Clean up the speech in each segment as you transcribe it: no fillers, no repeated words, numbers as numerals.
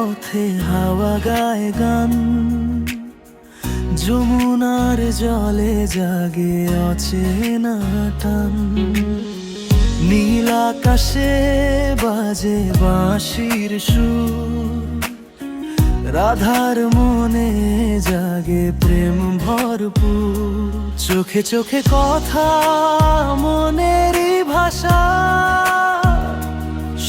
পথে হাওয়া গায় গান, যমুনার জলে জাগে অচেনা টান। নীল আকাশে বাজে বাঁশির সুর, রাধার মনে জাগে প্রেম ভরপুর। চোখে চোখে কথা, মনেরই ভাষা,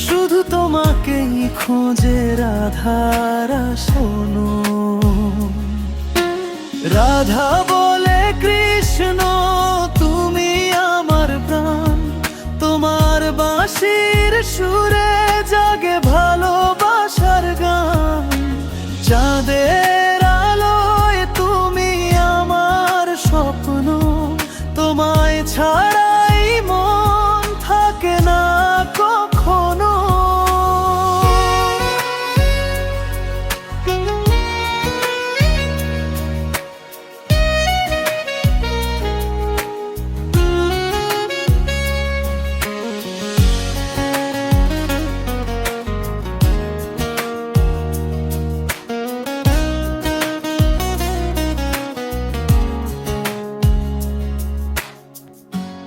শুধু তোমাকেই খোঁজে রাধারা। শোনো, রাধা বলে কৃষ্ণ তুমি আমার প্রাণ, তোমার বাঁশির সুরে জাগে ভালোবাসার গান। চাঁদের আলোয় তুমি আমার স্বপ্ন, তোমায় ছাড়াই মন থাকে না কখনো।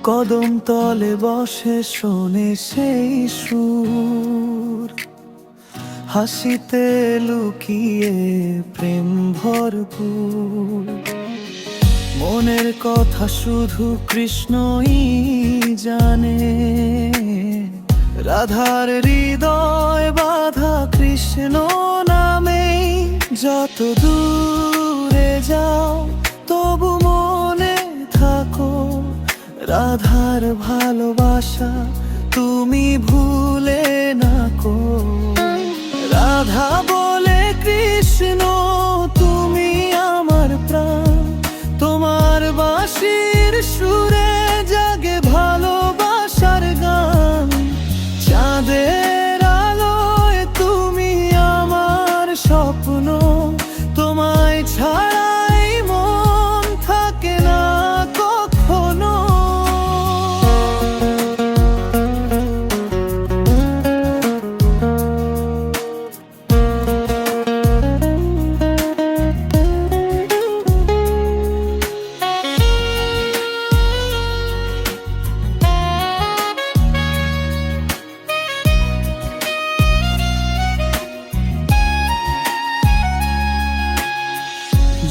কদম তলে বসে শোনে সেই সুর, হাসিতে লুকিয়ে প্রেম ভরপুর। মনের কথা শুধু কৃষ্ণই জানে, রাধার হৃদয় বাঁধা কৃষ্ণ নামে। যত দূরে যাও তবু মনে থাকো, রাধার ভালোবাসা তুমি ভুলে না কো। রাধা বলে কৃষ্ণ তুমি আমার প্রাণ, তোমার বাঁশির সুরে জাগে ভালোবাসার গান। চাঁদের আলোয় তুমি আমার স্বপ্ন, তোমায় ছাড়াই মন থাকে না কখনো।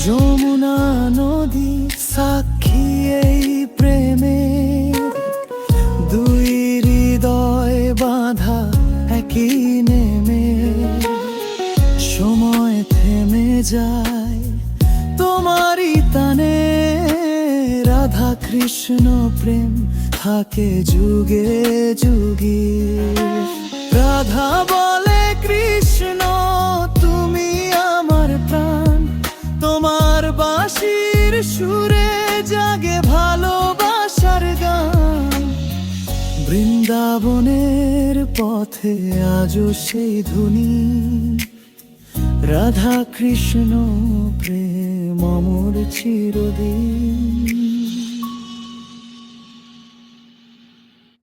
যমুনা নদী সাক্ষী এই প্রেমের, দুই হৃদয় বাঁধা একই নেমে। সময় থেমে যায় তোমারই টানে, রাধা কৃষ্ণ প্রেম থাকে যুগে যুগে। রাধা বলে কৃষ্ণ তুমি আমার প্রাণ, তোমার বাঁশির সুরে জাগে ভালোবাসার গান। বৃন্দাবনের পথে আজও সেই ধ্বনি, রাধা কৃষ্ণ প্রেম অমর চিরদিন।